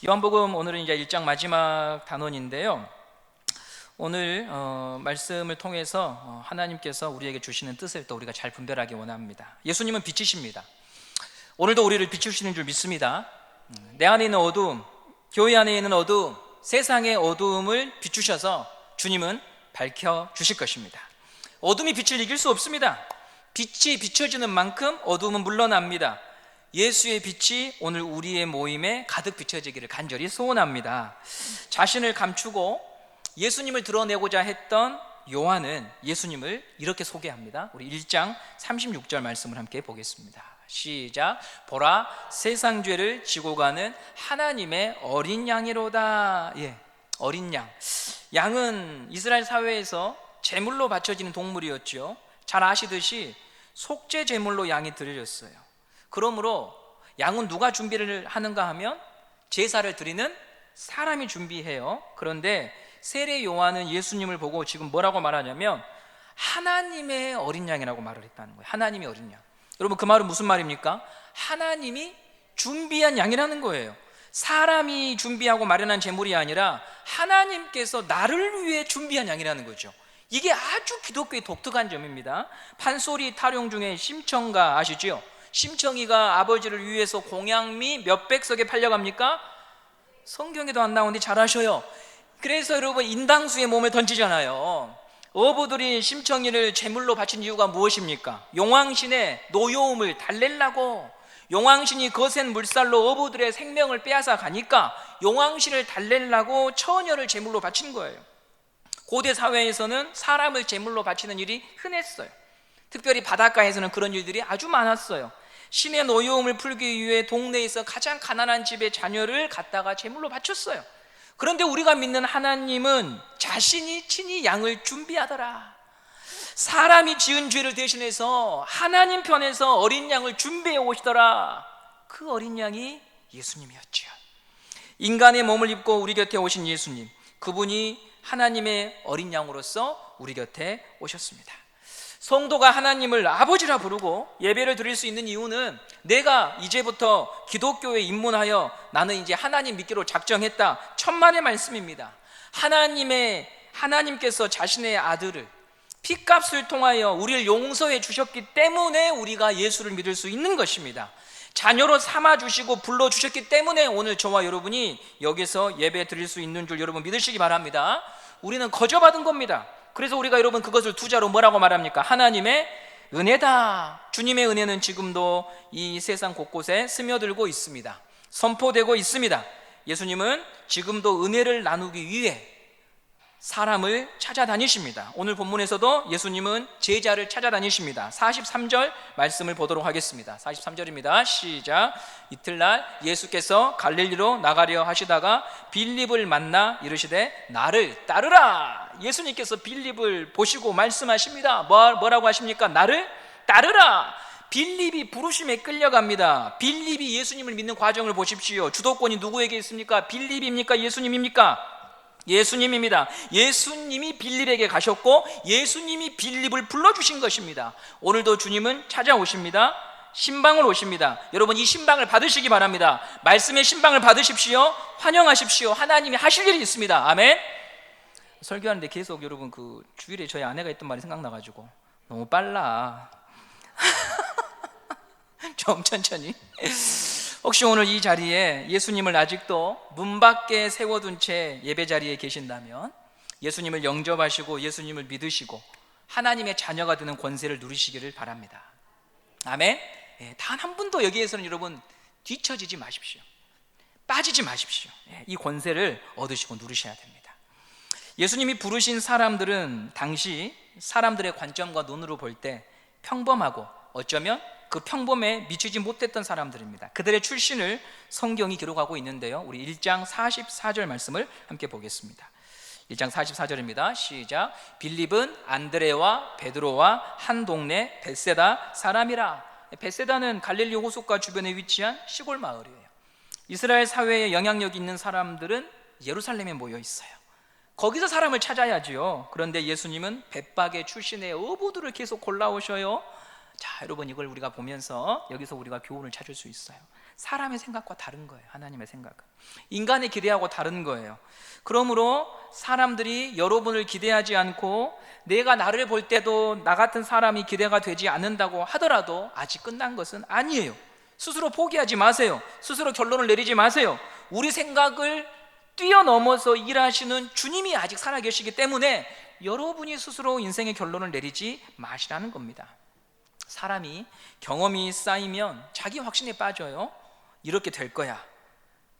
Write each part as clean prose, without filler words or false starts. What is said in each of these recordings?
요한복음 오늘은 이제 1장 마지막 단원인데요. 오늘 말씀을 통해서 하나님께서 우리에게 주시는 뜻을 또 우리가 잘 분별하기 원합니다. 예수님은 빛이십니다. 오늘도 우리를 비추시는 줄 믿습니다. 내 안에 있는 어두움, 교회 안에 있는 어두움, 세상의 어두움을 비추셔서 주님은 밝혀주실 것입니다. 어둠이 빛을 이길 수 없습니다. 빛이 비춰지는 만큼 어둠은 물러납니다. 예수의 빛이 오늘 우리의 모임에 가득 비춰지기를 간절히 소원합니다. 자신을 감추고 예수님을 드러내고자 했던 요한은 예수님을 이렇게 소개합니다. 우리 1장 36절 말씀을 함께 보겠습니다. 시작. 보라, 세상 죄를 지고 가는 하나님의 어린 양이로다. 어린 양. 양은 이스라엘 사회에서 제물로 바쳐지는 동물이었죠. 잘 아시듯이 속죄 제물로 양이 드려졌어요. 그러므로 양은 누가 준비를 하는가 하면 제사를 드리는 사람이 준비해요. 그런데 세례 요한은 예수님을 보고 지금 뭐라고 말하냐면 하나님의 어린 양이라고 말을 했다는 거예요. 하나님의 어린 양. 여러분, 그 말은 무슨 말입니까? 하나님이 준비한 양이라는 거예요. 사람이 준비하고 마련한 제물이 아니라 하나님께서 나를 위해 준비한 양이라는 거죠. 이게 아주 기독교의 독특한 점입니다. 판소리 타령 중에 심청가 아시죠? 심청이가 아버지를 위해서 공양미 몇백 석에 팔려갑니까? 성경에도 안 나오는데 잘 아셔요. 그래서 여러분, 인당수에 몸을 던지잖아요. 어부들이 심청이를 제물로 바친 이유가 무엇입니까? 용왕신의 노여움을 달래려고. 용왕신이 거센 물살로 어부들의 생명을 빼앗아 가니까 용왕신을 달래려고 처녀를 제물로 바친 거예요. 고대 사회에서는 사람을 제물로 바치는 일이 흔했어요. 특별히 바닷가에서는 그런 일들이 아주 많았어요. 신의 노여움을 풀기 위해 동네에서 가장 가난한 집의 자녀를 갖다가 제물로 바쳤어요. 그런데 우리가 믿는 하나님은 자신이 친히 양을 준비하더라. 사람이 지은 죄를 대신해서 하나님 편에서 어린 양을 준비해 오시더라. 그 어린 양이 예수님이었죠. 인간의 몸을 입고 우리 곁에 오신 예수님, 그분이 하나님의 어린 양으로서 우리 곁에 오셨습니다. 성도가 하나님을 아버지라 부르고 예배를 드릴 수 있는 이유는 내가 이제부터 기독교에 입문하여 나는 이제 하나님 믿기로 작정했다, 천만의 말씀입니다. 하나님께서 자신의 아들을 핏값을 통하여 우리를 용서해 주셨기 때문에 우리가 예수를 믿을 수 있는 것입니다. 자녀로 삼아주시고 불러주셨기 때문에 오늘 저와 여러분이 여기서 예배 드릴 수 있는 줄 여러분 믿으시기 바랍니다. 우리는 거저받은 겁니다. 그래서 우리가 여러분 그것을 투자로 뭐라고 말합니까? 하나님의 은혜다. 주님의 은혜는 지금도 이 세상 곳곳에 스며들고 있습니다. 선포되고 있습니다. 예수님은 지금도 은혜를 나누기 위해 사람을 찾아다니십니다. 오늘 본문에서도 예수님은 제자를 찾아다니십니다. 43절 말씀을 보도록 하겠습니다. 43절입니다. 시작. 이틀날 예수께서 갈릴리로 나가려 하시다가 빌립을 만나 이르시되 나를 따르라. 예수님께서 빌립을 보시고 말씀하십니다. 뭐라고 하십니까? 나를 따르라. 빌립이 부르심에 끌려갑니다. 빌립이 예수님을 믿는 과정을 보십시오. 주도권이 누구에게 있습니까? 빌립입니까? 예수님입니까? 예수님입니다. 예수님이 빌립에게 가셨고 예수님이 빌립을 불러주신 것입니다. 오늘도 주님은 찾아오십니다. 신방을 오십니다. 여러분, 이 신방을 받으시기 바랍니다. 말씀의 신방을 받으십시오. 환영하십시오. 하나님이 하실 일이 있습니다. 아멘. 설교하는데 계속 여러분 그 주일에 저희 아내가 했던 말이 생각나가지고 너무 빨라. 좀 천천히. 혹시 오늘 이 자리에 예수님을 아직도 문 밖에 세워둔 채 예배 자리에 계신다면 예수님을 영접하시고 예수님을 믿으시고 하나님의 자녀가 되는 권세를 누리시기를 바랍니다. 아멘. 단 한 분도 여기에서는 여러분 뒤처지지 마십시오. 빠지지 마십시오. 이 권세를 얻으시고 누리셔야 됩니다. 예수님이 부르신 사람들은 당시 사람들의 관점과 눈으로 볼 때 평범하고 어쩌면 그 평범에 미치지 못했던 사람들입니다. 그들의 출신을 성경이 기록하고 있는데요, 우리 1장 44절 말씀을 함께 보겠습니다. 1장 44절입니다. 시작. 빌립은 안드레와 베드로와 한 동네 벳세다 사람이라. 벳세다는 갈릴리 호숫가 주변에 위치한 시골 마을이에요. 이스라엘 사회에 영향력이 있는 사람들은 예루살렘에 모여 있어요. 거기서 사람을 찾아야지요. 그런데 예수님은 벳박의 출신의 어부들을 계속 골라오셔요. 자, 여러분, 이걸 우리가 보면서 여기서 우리가 교훈을 찾을 수 있어요. 사람의 생각과 다른 거예요. 하나님의 생각은 인간의 기대하고 다른 거예요. 그러므로 사람들이 여러분을 기대하지 않고 내가 나를 볼 때도 나 같은 사람이 기대가 되지 않는다고 하더라도 아직 끝난 것은 아니에요. 스스로 포기하지 마세요. 스스로 결론을 내리지 마세요. 우리 생각을 뛰어넘어서 일하시는 주님이 아직 살아계시기 때문에 여러분이 스스로 인생의 결론을 내리지 마시라는 겁니다. 사람이 경험이 쌓이면 자기 확신에 빠져요. 이렇게 될 거야.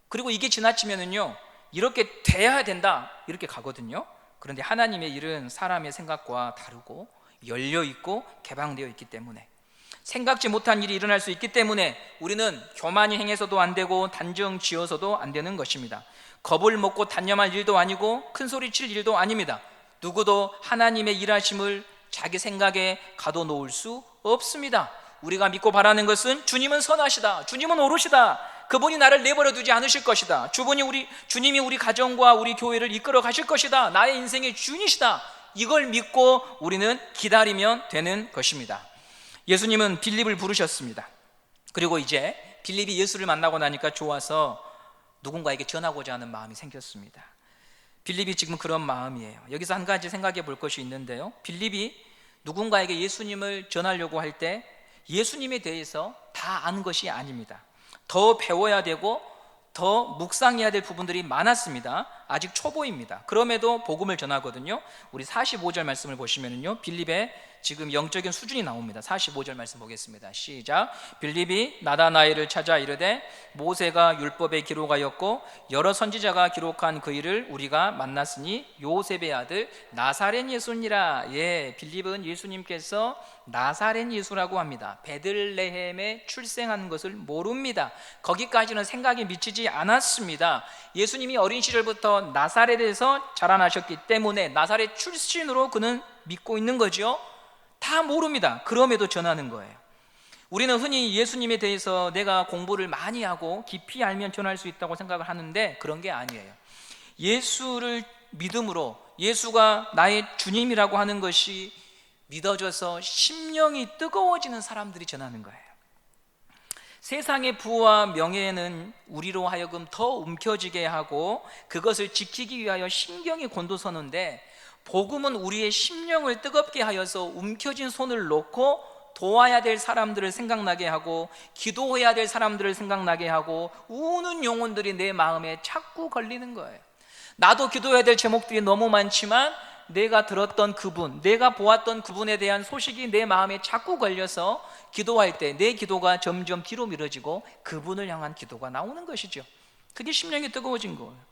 그리고 이게 지나치면은요, 이렇게 돼야 된다, 이렇게 가거든요. 그런데 하나님의 일은 사람의 생각과 다르고 열려있고 개방되어 있기 때문에, 생각지 못한 일이 일어날 수 있기 때문에 우리는 교만이 행해서도 안 되고 단정 지어서도 안 되는 것입니다. 겁을 먹고 단념할 일도 아니고 큰 소리 칠 일도 아닙니다. 누구도 하나님의 일하심을 자기 생각에 가둬놓을 수 없습니다. 우리가 믿고 바라는 것은 주님은 선하시다, 주님은 옳으시다, 그분이 나를 내버려 두지 않으실 것이다, 주님이 우리 가정과 우리 교회를 이끌어 가실 것이다, 나의 인생의 주인이시다, 이걸 믿고 우리는 기다리면 되는 것입니다. 예수님은 빌립을 부르셨습니다. 그리고 이제 빌립이 예수를 만나고 나니까 좋아서 누군가에게 전하고자 하는 마음이 생겼습니다. 빌립이 지금 그런 마음이에요. 여기서 한 가지 생각해 볼 것이 있는데요, 빌립이 누군가에게 예수님을 전하려고 할 때 예수님에 대해서 다 아는 것이 아닙니다. 더 배워야 되고 더 묵상해야 될 부분들이 많았습니다. 아직 초보입니다. 그럼에도 복음을 전하거든요. 우리 45절 말씀을 보시면요, 빌립의 지금 영적인 수준이 나옵니다. 45절 말씀 보겠습니다. 시작. 빌립이 나다나엘을 찾아 이르되 모세가 율법에 기록하였고 여러 선지자가 기록한 그 일을 우리가 만났으니 요셉의 아들 나사렛 예수니라. 예, 빌립은 예수님께서 나사렛 예수라고 합니다. 베들레헴에 출생한 것을 모릅니다. 거기까지는 생각이 미치지 않았습니다. 예수님이 어린 시절부터 나사렛에서 자라나셨기 때문에 나사렛 출신으로 그는 믿고 있는 거죠. 다 모릅니다. 그럼에도 전하는 거예요. 우리는 흔히 예수님에 대해서 내가 공부를 많이 하고 깊이 알면 전할 수 있다고 생각을 하는데 그런 게 아니에요. 예수를 믿음으로 예수가 나의 주님이라고 하는 것이 믿어져서 심령이 뜨거워지는 사람들이 전하는 거예요. 세상의 부와 명예는 우리로 하여금 더 움켜쥐게 하고 그것을 지키기 위하여 신경이 곤두서는데, 복음은 우리의 심령을 뜨겁게 하여서 움켜진 손을 놓고 도와야 될 사람들을 생각나게 하고 기도해야 될 사람들을 생각나게 하고 우는 영혼들이 내 마음에 자꾸 걸리는 거예요. 나도 기도해야 될 제목들이 너무 많지만 내가 들었던 그분, 내가 보았던 그분에 대한 소식이 내 마음에 자꾸 걸려서 기도할 때 내 기도가 점점 뒤로 미뤄지고 그분을 향한 기도가 나오는 것이죠. 그게 심령이 뜨거워진 거예요.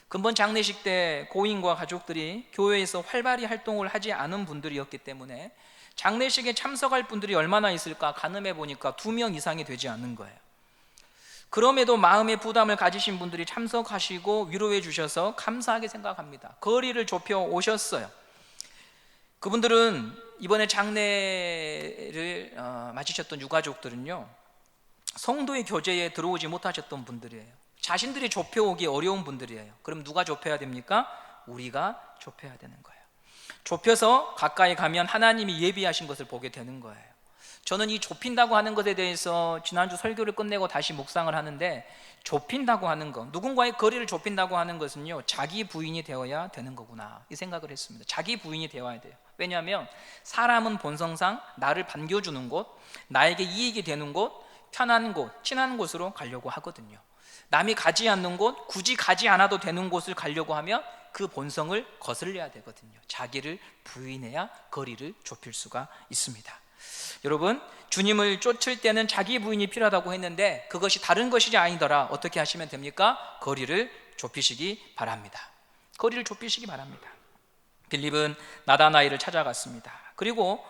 근본 장례식 때 고인과 가족들이 교회에서 활발히 활동을 하지 않은 분들이었기 때문에 장례식에 참석할 분들이 얼마나 있을까 가늠해 보니까 2명 이상이 되지 않는 거예요. 그럼에도 마음의 부담을 가지신 분들이 참석하시고 위로해 주셔서 감사하게 생각합니다. 거리를 좁혀 오셨어요. 그분들은 이번에 장례를 마치셨던 유가족들은요, 성도의 교제에 들어오지 못하셨던 분들이에요. 자신들이 좁혀오기 어려운 분들이에요. 그럼 누가 좁혀야 됩니까? 우리가 좁혀야 되는 거예요. 좁혀서 가까이 가면 하나님이 예비하신 것을 보게 되는 거예요. 저는 이 좁힌다고 하는 것에 대해서 지난주 설교를 끝내고 다시 묵상을 하는데, 좁힌다고 하는 것, 누군가의 거리를 좁힌다고 하는 것은요, 자기 부인이 되어야 되는 거구나, 이 생각을 했습니다. 자기 부인이 되어야 돼요. 왜냐하면 사람은 본성상 나를 반겨주는 곳, 나에게 이익이 되는 곳, 편한 곳, 친한 곳으로 가려고 하거든요. 남이 가지 않는 곳, 굳이 가지 않아도 되는 곳을 가려고 하면 그 본성을 거슬려야 되거든요. 자기를 부인해야 거리를 좁힐 수가 있습니다. 여러분, 주님을 쫓을 때는 자기 부인이 필요하다고 했는데 그것이 다른 것이지 아니더라. 어떻게 하시면 됩니까? 거리를 좁히시기 바랍니다. 거리를 좁히시기 바랍니다. 빌립은 나다나엘을 찾아갔습니다. 그리고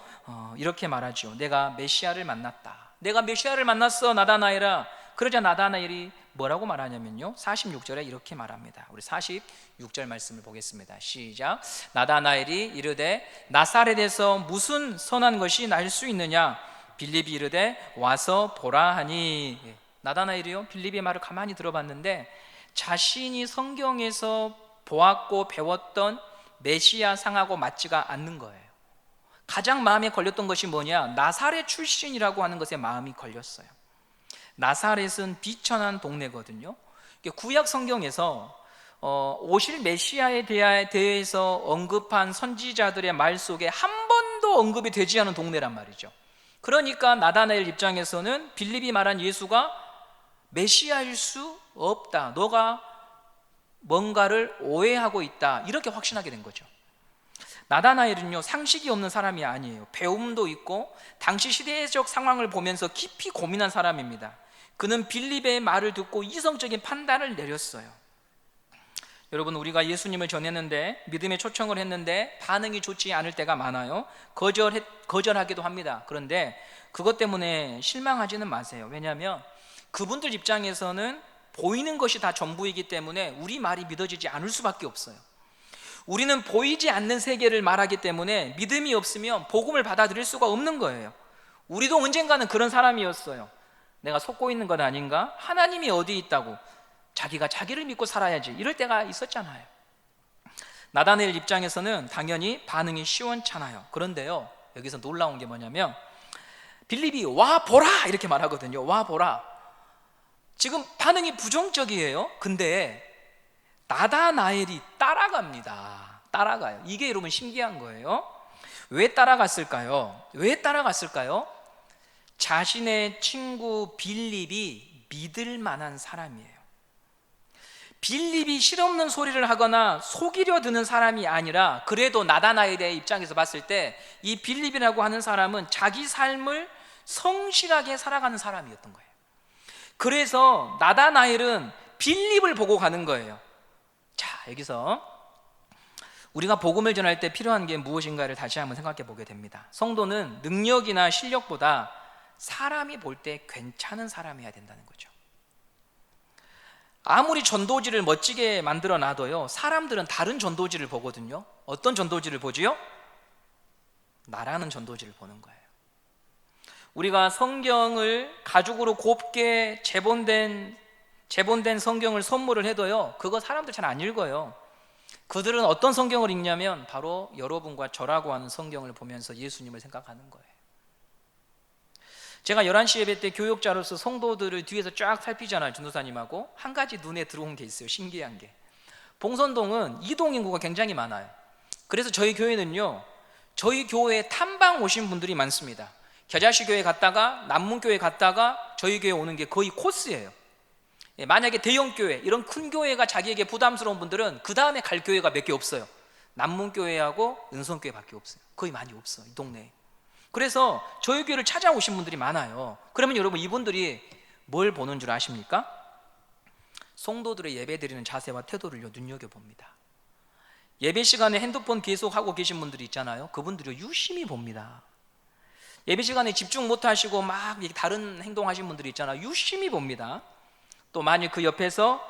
이렇게 말하죠. 내가 메시아를 만났다. 내가 메시아를 만났어, 나다나엘아. 그러자 나다나엘이 뭐라고 말하냐면요, 46절에 이렇게 말합니다. 우리 46절 말씀을 보겠습니다. 시작. 나다나엘이 이르되 나사렛에서 무슨 선한 것이 날 수 있느냐? 빌립이 이르되 와서 보라 하니. 나다나엘이요, 빌립의 말을 가만히 들어봤는데 자신이 성경에서 보았고 배웠던 메시아 상하고 맞지가 않는 거예요. 가장 마음에 걸렸던 것이 뭐냐? 나사렛 출신이라고 하는 것에 마음이 걸렸어요. 나사렛은 비천한 동네거든요. 구약 성경에서 오실 메시아에 대해서 언급한 선지자들의 말 속에 한 번도 언급이 되지 않은 동네란 말이죠. 그러니까 나다나엘 입장에서는 빌립이 말한 예수가 메시아일 수 없다, 너가 뭔가를 오해하고 있다, 이렇게 확신하게 된 거죠. 나다나엘은요, 상식이 없는 사람이 아니에요. 배움도 있고 당시 시대적 상황을 보면서 깊이 고민한 사람입니다. 그는 빌립의 말을 듣고 이성적인 판단을 내렸어요. 여러분, 우리가 예수님을 전했는데, 믿음의 초청을 했는데 반응이 좋지 않을 때가 많아요. 거절하기도 합니다. 그런데 그것 때문에 실망하지는 마세요. 왜냐하면 그분들 입장에서는 보이는 것이 다 전부이기 때문에 우리 말이 믿어지지 않을 수밖에 없어요. 우리는 보이지 않는 세계를 말하기 때문에 믿음이 없으면 복음을 받아들일 수가 없는 거예요. 우리도 언젠가는 그런 사람이었어요. 내가 속고 있는 건 아닌가? 하나님이 어디 있다고? 자기가 자기를 믿고 살아야지, 이럴 때가 있었잖아요. 나다나엘 입장에서는 당연히 반응이 시원찮아요. 그런데요, 여기서 놀라운 게 뭐냐면 빌립이 와 보라 이렇게 말하거든요. 와 보라. 지금 반응이 부정적이에요. 근데 나다나엘이 따라가요. 이게 여러분 신기한 거예요. 왜 따라갔을까요? 자신의 친구 빌립이 믿을 만한 사람이에요. 빌립이 실없는 소리를 하거나 속이려 드는 사람이 아니라, 그래도 나다나엘의 입장에서 봤을 때 이 빌립이라고 하는 사람은 자기 삶을 성실하게 살아가는 사람이었던 거예요. 그래서 나다나엘은 빌립을 보고 가는 거예요. 자, 여기서 우리가 복음을 전할 때 필요한 게 무엇인가를 다시 한번 생각해 보게 됩니다. 성도는 능력이나 실력보다 사람이 볼 때 괜찮은 사람이어야 된다는 거죠. 아무리 전도지를 멋지게 만들어 놔도요, 사람들은 다른 전도지를 보거든요. 어떤 전도지를 보지요? 나라는 전도지를 보는 거예요. 우리가 성경을 가죽으로 곱게 재본된 성경을 선물을 해도요, 그거 사람들 잘 안 읽어요. 그들은 어떤 성경을 읽냐면 바로 여러분과 저라고 하는 성경을 보면서 예수님을 생각하는 거예요. 제가 11시 예배 때 교육자로서 성도들을 뒤에서 쫙 살피잖아요. 전도사님하고. 한 가지 눈에 들어온 게 있어요. 신기한 게, 봉선동은 이동 인구가 굉장히 많아요. 그래서 저희 교회는요, 저희 교회에 탐방 오신 분들이 많습니다. 겨자씨 교회 갔다가 남문교회 갔다가 저희 교회 오는 게 거의 코스예요. 만약에 대형교회, 이런 큰 교회가 자기에게 부담스러운 분들은 그 다음에 갈 교회가 몇 개 없어요. 남문교회하고 은성교회밖에 없어요. 거의 많이 없어, 이 동네에. 그래서 저희 교회를 찾아오신 분들이 많아요. 그러면 여러분, 이분들이 뭘 보는 줄 아십니까? 성도들의 예배 드리는 자세와 태도를 눈여겨봅니다. 예배 시간에 핸드폰 계속 하고 계신 분들이 있잖아요. 그분들이 유심히 봅니다. 예배 시간에 집중 못 하시고 막 다른 행동하신 분들이 있잖아요. 유심히 봅니다. 또 만일 그 옆에서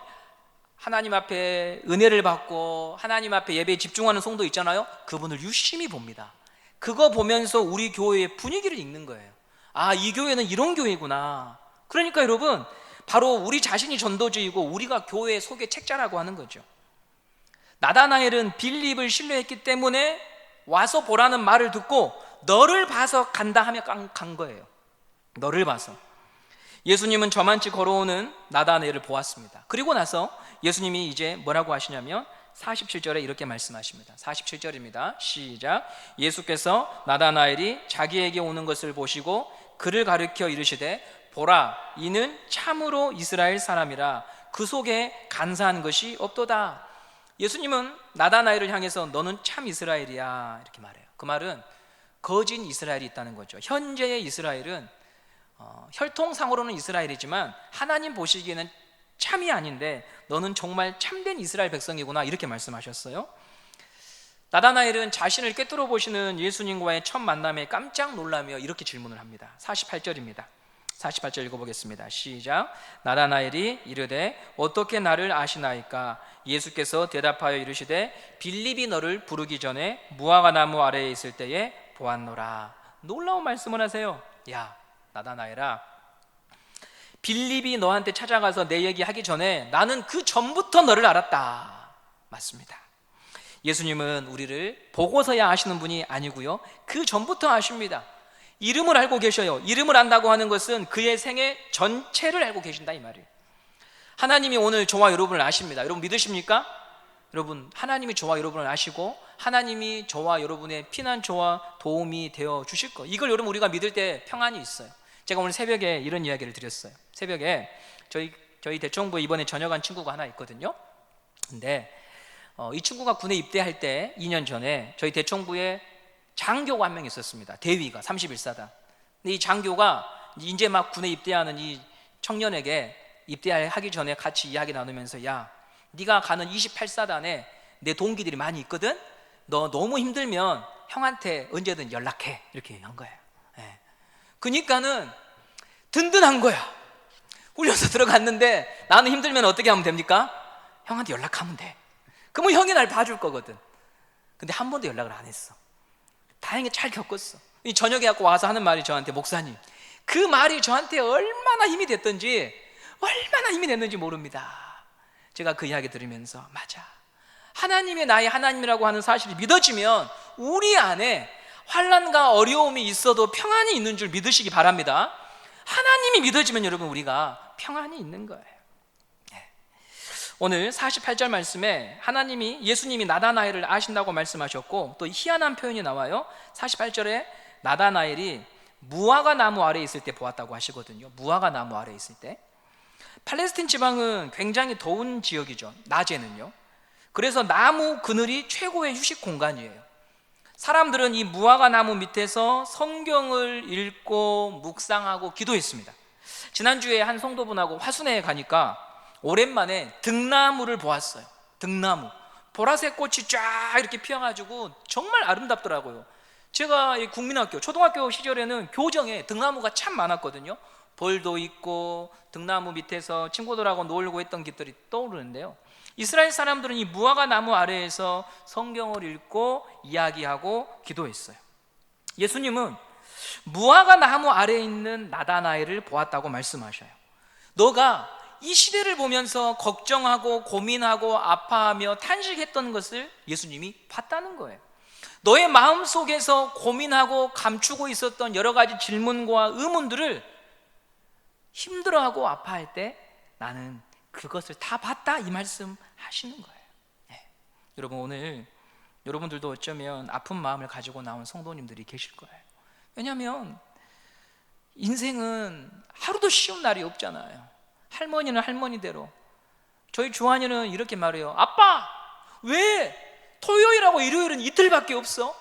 하나님 앞에 은혜를 받고 하나님 앞에 예배에 집중하는 성도 있잖아요. 그분을 유심히 봅니다. 그거 보면서 우리 교회의 분위기를 읽는 거예요. 아, 이 교회는 이런 교회구나. 그러니까 여러분, 바로 우리 자신이 전도주이고 우리가 교회의 소개 책자라고 하는 거죠. 나다나엘은 빌립을 신뢰했기 때문에 와서 보라는 말을 듣고 너를 봐서 간다 하며 간 거예요. 너를 봐서. 예수님은 저만치 걸어오는 나다나엘을 보았습니다. 그리고 나서 예수님이 이제 뭐라고 하시냐면 47절에 이렇게 말씀하십니다. 47절입니다. 시작. 예수께서 나다나엘이 자기에게 오는 것을 보시고 그를 가리켜 이르시되 보라, 이는 참으로 이스라엘 사람이라 그 속에 간사한 것이 없도다. 예수님은 나다나엘을 향해서 너는 참 이스라엘이야 이렇게 말해요. 그 말은 거짓 이스라엘이 있다는 거죠. 현재의 이스라엘은 혈통상으로는 이스라엘이지만 하나님 보시기에는 참이 아닌데 너는 정말 참된 이스라엘 백성이구나 이렇게 말씀하셨어요. 나다나엘은 자신을 꿰뚫어 보시는 예수님과의 첫 만남에 깜짝 놀라며 이렇게 질문을 합니다. 48절입니다. 48절 읽어보겠습니다. 시작. 나다나엘이 이르되 어떻게 나를 아시나이까? 예수께서 대답하여 이르시되 빌립이 너를 부르기 전에 무화과 나무 아래에 있을 때에 보았노라. 놀라운 말씀을 하세요. 야, 나다나엘아, 빌립이 너한테 찾아가서 내 얘기하기 전에 나는 그 전부터 너를 알았다. 맞습니다. 예수님은 우리를 보고서야 아시는 분이 아니고요, 그 전부터 아십니다. 이름을 알고 계셔요. 이름을 안다고 하는 것은 그의 생애 전체를 알고 계신다 이 말이에요. 하나님이 오늘 저와 여러분을 아십니다. 여러분 믿으십니까? 여러분, 하나님이 저와 여러분을 아시고 하나님이 저와 여러분의 피난처와 도움이 되어 주실 거. 이걸 여러분 우리가 믿을 때 평안이 있어요. 제가 오늘 새벽에 이런 이야기를 드렸어요. 새벽에 저희 대청부에 이번에 전역한 친구가 하나 있거든요. 근데 이 친구가 군에 입대할 때 2년 전에 저희 대청부에 장교가 한 명 있었습니다. 대위가 31사단. 근데 이 장교가 이제 막 군에 입대하는 이 청년에게 입대하기 전에 같이 이야기 나누면서, 야, 네가 가는 28사단에 내 동기들이 많이 있거든. 너 너무 힘들면 형한테 언제든 연락해. 이렇게 한 거예요. 그러니까는 든든한 거야. 훈련소 들어갔는데 나는 힘들면 어떻게 하면 됩니까? 형한테 연락하면 돼. 그러면 형이 날 봐줄 거거든. 근데 한 번도 연락을 안 했어. 다행히 잘 겪었어. 이 저녁에 갖고 와서 하는 말이 저한테, 목사님, 그 말이 저한테 얼마나 힘이 됐든지 모릅니다. 제가 그 이야기 들으면서, 맞아, 하나님이 나의 하나님이라고 하는 사실이 믿어지면 우리 안에 환난과 어려움이 있어도 평안이 있는 줄 믿으시기 바랍니다. 하나님이 믿어지면 여러분 우리가 평안이 있는 거예요. 오늘 48절 말씀에 예수님이 나다나엘을 아신다고 말씀하셨고, 또 희한한 표현이 나와요. 48절에 나다나엘이 무화과 나무 아래에 있을 때 보았다고 하시거든요. 무화과 나무 아래에 있을 때. 팔레스틴 지방은 굉장히 더운 지역이죠, 낮에는요. 그래서 나무 그늘이 최고의 휴식 공간이에요. 사람들은 이 무화과 나무 밑에서 성경을 읽고 묵상하고 기도했습니다. 지난주에 한 성도분하고 화순회에 가니까 오랜만에 등나무를 보았어요. 등나무, 보라색 꽃이 쫙 이렇게 피어가지고 정말 아름답더라고요. 제가 이 국민학교, 초등학교 시절에는 교정에 등나무가 참 많았거든요. 벌도 있고 등나무 밑에서 친구들하고 놀고 했던 것들이 떠오르는데요, 이스라엘 사람들은 이 무화과 나무 아래에서 성경을 읽고 이야기하고 기도했어요. 예수님은 무화과 나무 아래에 있는 나다나엘을 보았다고 말씀하셔요. 너가 이 시대를 보면서 걱정하고 고민하고 아파하며 탄식했던 것을 예수님이 봤다는 거예요. 너의 마음속에서 고민하고 감추고 있었던 여러 가지 질문과 의문들을 힘들어하고 아파할 때 나는 그것을 다 봤다, 이 말씀 하시는 거예요. 여러분, 오늘 여러분들도 어쩌면 아픈 마음을 가지고 나온 성도님들이 계실 거예요. 왜냐하면 인생은 하루도 쉬운 날이 없잖아요. 할머니는 할머니대로, 저희 주한이는 이렇게 말해요. 아빠, 왜 토요일하고 일요일은 이틀밖에 없어?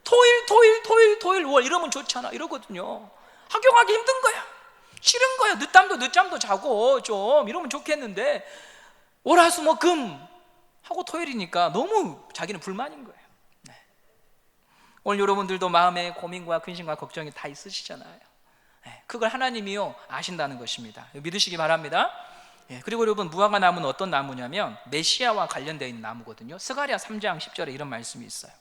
토일, 월 이러면 좋잖아, 이러거든요. 학교 가기 힘든 거야, 싫은 거야. 늦잠도 자고 좀 이러면 좋겠는데 월화수목금 하고 토요일이니까 너무 자기는 불만인 거예요. 오늘 여러분들도 마음에 고민과 근심과 걱정이 다 있으시잖아요. 그걸 하나님이요 아신다는 것입니다. 믿으시기 바랍니다. 그리고 여러분, 무화과 나무는 어떤 나무냐면 메시아와 관련되어 있는 나무거든요. 스가랴 3장 10절에 이런 말씀이 있어요.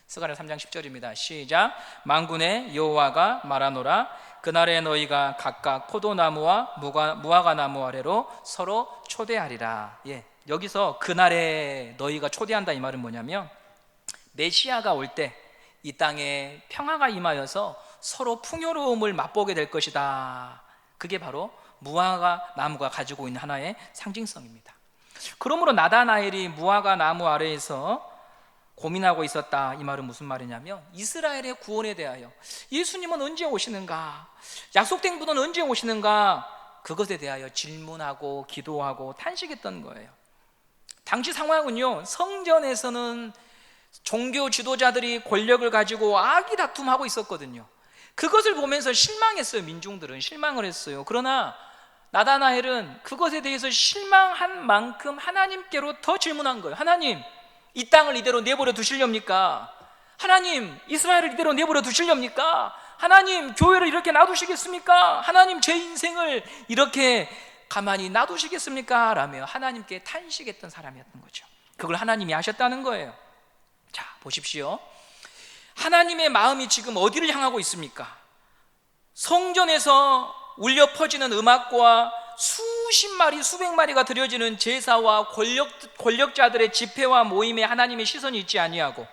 스가랴 3장 10절입니다. 시작. 만군의 여호와가 말하노라, 그날에 너희가 각각 포도나무와 무화과 나무 아래로 서로 초대하리라. 여기서 그날에 너희가 초대한다, 이 말은 뭐냐면 메시아가 올 때 이 땅에 평화가 임하여서 서로 풍요로움을 맛보게 될 것이다. 그게 바로 무화과 나무가 가지고 있는 하나의 상징성입니다. 그러므로 나다나엘이 무화과 나무 아래에서 고민하고 있었다, 이 말은 무슨 말이냐면 이스라엘의 구원에 대하여 예수님은 언제 오시는가, 약속된 분은 언제 오시는가, 그것에 대하여 질문하고 기도하고 탄식했던 거예요. 당시 상황은요, 성전에서는 종교 지도자들이 권력을 가지고 악의 다툼하고 있었거든요. 그것을 보면서 실망했어요. 민중들은 실망을 했어요. 그러나 나다나엘은 그것에 대해서 실망한 만큼 하나님께로 더 질문한 거예요. 하나님, 이 땅을 이대로 내버려 두시렵니까? 하나님, 이스라엘을 이대로 내버려 두시렵니까? 하나님, 교회를 이렇게 놔두시겠습니까? 하나님, 제 인생을 이렇게 가만히 놔두시겠습니까? 라며 하나님께 탄식했던 사람이었던 거죠. 그걸 하나님이 아셨다는 거예요. 자, 보십시오. 하나님의 마음이 지금 어디를 향하고 있습니까? 성전에서 울려 퍼지는 음악과 수십 마리, 수백 마리가 드려지는 제사와 권력자들의 집회와 모임에 하나님의 시선이 있지 아니하고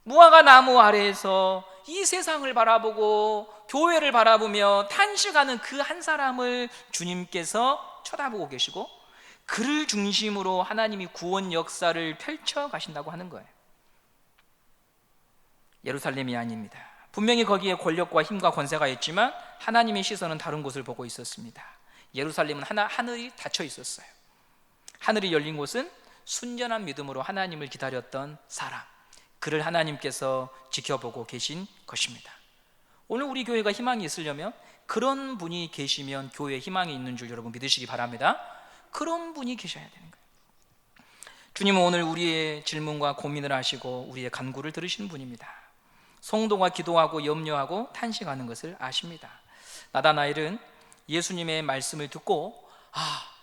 무화과 나무 아래에서 이 세상을 바라보고 교회를 바라보며 탄식하는 그 한 사람을 주님께서 쳐다보고 계시고 그를 중심으로 하나님이 구원 역사를 펼쳐 가신다고 하는 거예요. 예루살렘이 아닙니다. 분명히 거기에 권력과 힘과 권세가 있지만 하나님의 시선은 다른 곳을 보고 있었습니다. 예루살렘은 하늘이 닫혀 있었어요. 하늘이 열린 곳은 순전한 믿음으로 하나님을 기다렸던 사람, 그를 하나님께서 지켜보고 계신 것입니다. 오늘 우리 교회가 희망이 있으려면 그런 분이 계시면 교회에 희망이 있는 줄 여러분 믿으시기 바랍니다. 그런 분이 계셔야 되는 거예요. 주님은 오늘 우리의 질문과 고민을 하시고 우리의 간구를 들으시는 분입니다. 성도가 기도하고 염려하고 탄식하는 것을 아십니다. 나다나엘은 예수님의 말씀을 듣고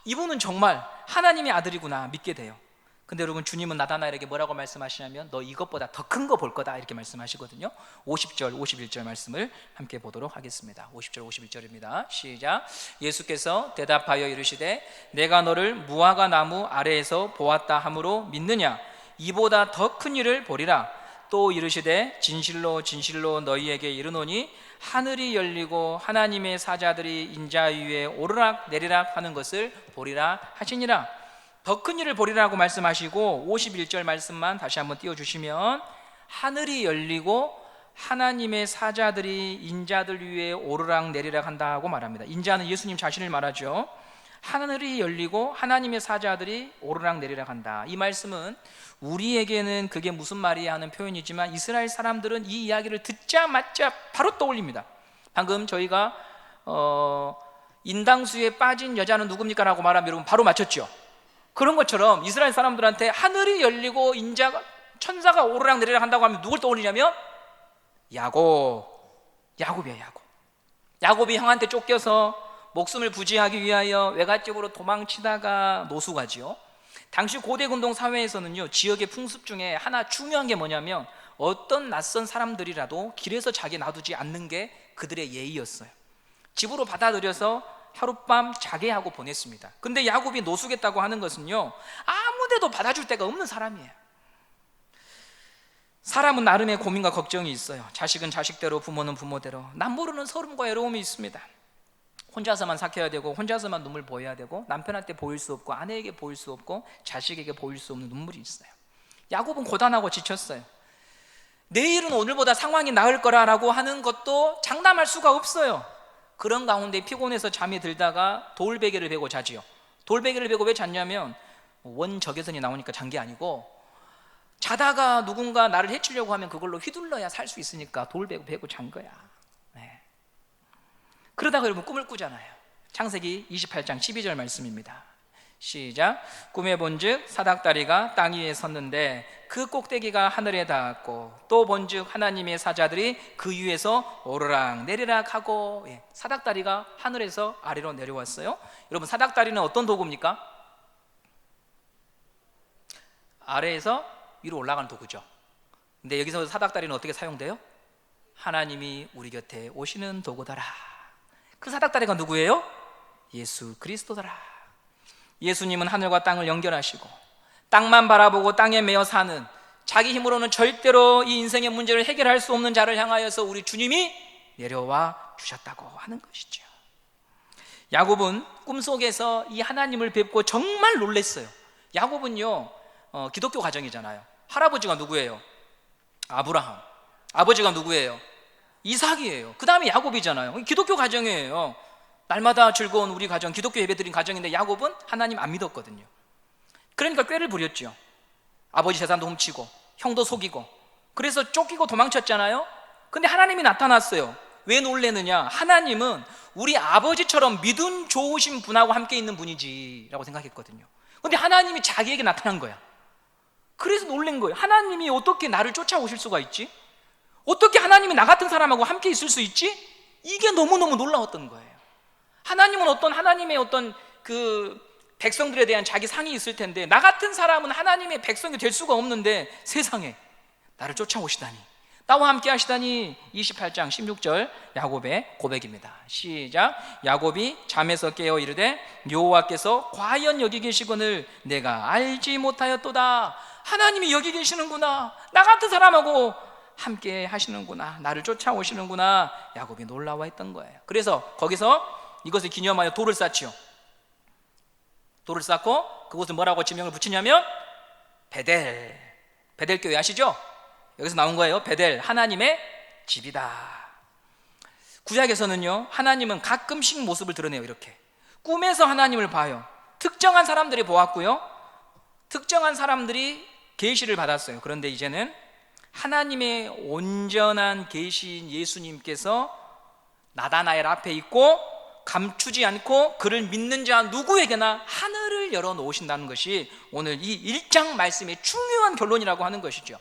이분은 정말 하나님의 아들이구나 믿게 돼요. 근데 여러분, 주님은 나다나엘에게 뭐라고 말씀하시냐면 너 이것보다 더 큰 거 볼 거다 이렇게 말씀하시거든요. 50절 51절 말씀을 함께 보도록 하겠습니다. 50절 51절입니다. 시작. 예수께서 대답하여 이르시되 내가 너를 무화과 나무 아래에서 보았다 함으로 믿느냐? 이보다 더 큰 일을 보리라. 또 이르시되 진실로 진실로 너희에게 이르노니 하늘이 열리고 하나님의 사자들이 인자 위에 오르락 내리락 하는 것을 보리라 하시니라. 더 큰 일을 보리라고 말씀하시고 51절 말씀만 다시 한번 띄워주시면 하늘이 열리고 하나님의 사자들이 인자들 위에 오르락 내리락 한다고 말합니다. 인자는 예수님 자신을 말하죠. 하늘이 열리고 하나님의 사자들이 오르락 내리락 한다. 이 말씀은 우리에게는 그게 무슨 말이야 하는 표현이지만 이스라엘 사람들은 이 이야기를 듣자마자 바로 떠올립니다. 방금 저희가 인당수에 빠진 여자는 누굽니까? 라고 말하면 여러분 바로 맞췄죠. 그런 것처럼 이스라엘 사람들한테 하늘이 열리고 인자가 천사가 오르락 내리락 한다고 하면 누굴 떠올리냐면 야곱이야. 야곱이 형한테 쫓겨서 목숨을 부지하기 위하여 외갓집으로 도망치다가 노숙하지요. 당시 고대 근동 사회에서는요, 지역의 풍습 중에 하나 중요한 게 뭐냐면 어떤 낯선 사람들이라도 길에서 자기 놔두지 않는 게 그들의 예의였어요. 집으로 받아들여서 하룻밤 자게 하고 보냈습니다. 근데 야곱이 노숙했다고 하는 것은요, 아무데도 받아줄 데가 없는 사람이에요. 사람은 나름의 고민과 걱정이 있어요. 자식은 자식대로, 부모는 부모대로, 남 모르는 서름과 외로움이 있습니다. 혼자서만 삭혀야 되고 혼자서만 눈물 보여야 되고 남편한테 보일 수 없고 아내에게 보일 수 없고 자식에게 보일 수 없는 눈물이 있어요. 야곱은 고단하고 지쳤어요. 내일은 오늘보다 상황이 나을 거라고 하는 것도 장담할 수가 없어요. 그런 가운데 피곤해서 잠이 들다가 돌베개를 베고 자지요. 돌베개를 베고 왜 잤냐면 원적외선이 나오니까 잔 게 아니고 자다가 누군가 나를 해치려고 하면 그걸로 휘둘러야 살 수 있으니까 돌베개 베고 잔 거야. 네. 그러다가 여러분 꿈을 꾸잖아요. 창세기 28장 12절 말씀입니다. 시작. 꿈에 본즉 사닥다리가 땅 위에 섰는데 그 꼭대기가 하늘에 닿았고 또 본즉 하나님의 사자들이 그 위에서 오르락 내리락 하고, 사닥다리가 하늘에서 아래로 내려왔어요. 여러분, 사닥다리는 어떤 도구입니까? 아래에서 위로 올라가는 도구죠. 근데 여기서 사닥다리는 어떻게 사용돼요? 하나님이 우리 곁에 오시는 도구더라. 그 사닥다리가 누구예요? 예수 그리스도더라. 예수님은 하늘과 땅을 연결하시고 땅만 바라보고 땅에 매여 사는, 자기 힘으로는 절대로 이 인생의 문제를 해결할 수 없는 자를 향하여서 우리 주님이 내려와 주셨다고 하는 것이죠. 야곱은 꿈속에서 이 하나님을 뵙고 정말 놀랐어요. 야곱은요, 기독교 가정이잖아요. 할아버지가 누구예요? 아브라함. 아버지가 누구예요? 이삭이에요. 그 다음에 야곱이잖아요. 기독교 가정이에요. 날마다 즐거운 우리 가정, 기독교 예배드린 가정인데 야곱은 하나님 안 믿었거든요. 그러니까 꾀를 부렸죠. 아버지 재산도 훔치고 형도 속이고 그래서 쫓기고 도망쳤잖아요. 근데 하나님이 나타났어요. 왜 놀래느냐? 하나님은 우리 아버지처럼 믿음 좋으신 분하고 함께 있는 분이지 라고 생각했거든요. 근데 하나님이 자기에게 나타난 거야. 그래서 놀란 거예요. 하나님이 어떻게 나를 쫓아오실 수가 있지? 어떻게 하나님이 나 같은 사람하고 함께 있을 수 있지? 이게 너무너무 놀라웠던 거예요. 하나님은 하나님의 어떤 그 백성들에 대한 자기 상이 있을 텐데 나 같은 사람은 하나님의 백성이 될 수가 없는데 세상에 나를 쫓아오시다니, 나와 함께 하시다니. 28장 16절 야곱의 고백입니다. 시작. 야곱이 잠에서 깨어 이르되 여호와께서 과연 여기 계시거늘 내가 알지 못하였도다. 하나님이 여기 계시는구나. 나 같은 사람하고 함께 하시는구나, 나를 쫓아오시는구나, 야곱이 놀라워했던 거예요. 그래서 거기서 이것을 기념하여 돌을 쌓지요. 돌을 쌓고 그곳을 뭐라고 지명을 붙이냐면 베델. 베델 교회 아시죠? 여기서 나온 거예요. 베델, 하나님의 집이다. 구약에서는요, 하나님은 가끔씩 모습을 드러내요. 이렇게 꿈에서 하나님을 봐요. 특정한 사람들이 보았고요, 특정한 사람들이 계시를 받았어요. 그런데 이제는 하나님의 온전한 계시인 예수님께서 나다나엘 앞에 있고 감추지 않고 그를 믿는 자 누구에게나 하늘을 열어 놓으신다는 것이 오늘 이 1장 말씀의 중요한 결론이라고 하는 것이죠.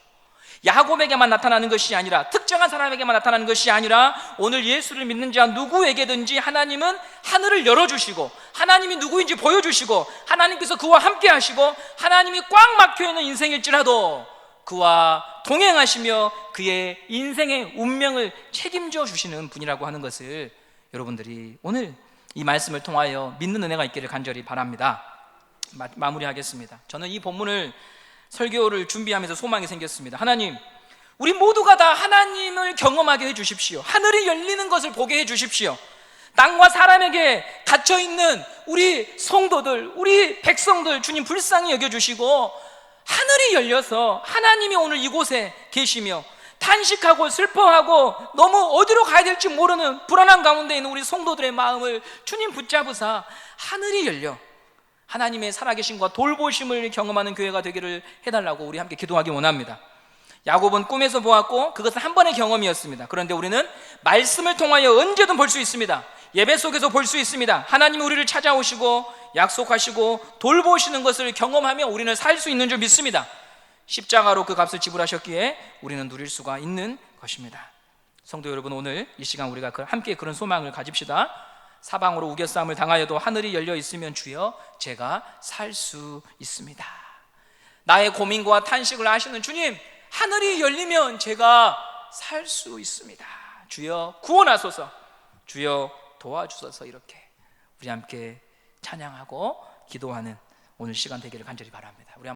야곱에게만 나타나는 것이 아니라, 특정한 사람에게만 나타나는 것이 아니라, 오늘 예수를 믿는 자 누구에게든지 하나님은 하늘을 열어주시고, 하나님이 누구인지 보여주시고, 하나님께서 그와 함께 하시고, 하나님이 꽉 막혀있는 인생일지라도 그와 동행하시며 그의 인생의 운명을 책임져 주시는 분이라고 하는 것을 여러분들이 오늘 이 말씀을 통하여 믿는 은혜가 있기를 간절히 바랍니다. 마무리하겠습니다. 저는 이 본문을 설교를 준비하면서 소망이 생겼습니다. 하나님, 우리 모두가 다 하나님을 경험하게 해주십시오. 하늘이 열리는 것을 보게 해주십시오. 땅과 사람에게 갇혀있는 우리 성도들, 우리 백성들 주님 불쌍히 여겨주시고, 하늘이 열려서 하나님이 오늘 이곳에 계시며 탄식하고 슬퍼하고 너무 어디로 가야 될지 모르는 불안한 가운데 있는 우리 성도들의 마음을 주님 붙잡으사 하늘이 열려 하나님의 살아계심과 돌보심을 경험하는 교회가 되기를 해달라고 우리 함께 기도하기 원합니다. 야곱은 꿈에서 보았고 그것은 한 번의 경험이었습니다. 그런데 우리는 말씀을 통하여 언제든 볼 수 있습니다. 예배 속에서 볼 수 있습니다. 하나님이 우리를 찾아오시고 약속하시고 돌보시는 것을 경험하며 우리는 살 수 있는 줄 믿습니다. 십자가로 그 값을 지불하셨기에 우리는 누릴 수가 있는 것입니다. 성도 여러분, 오늘 이 시간 우리가 함께 그런 소망을 가집시다. 사방으로 우겨싸움을 당하여도 하늘이 열려 있으면 주여 제가 살 수 있습니다. 나의 고민과 탄식을 아시는 주님, 하늘이 열리면 제가 살 수 있습니다. 주여 구원하소서, 주여 도와주소서. 이렇게 우리 함께 찬양하고 기도하는 오늘 시간 되기를 간절히 바랍니다. 우리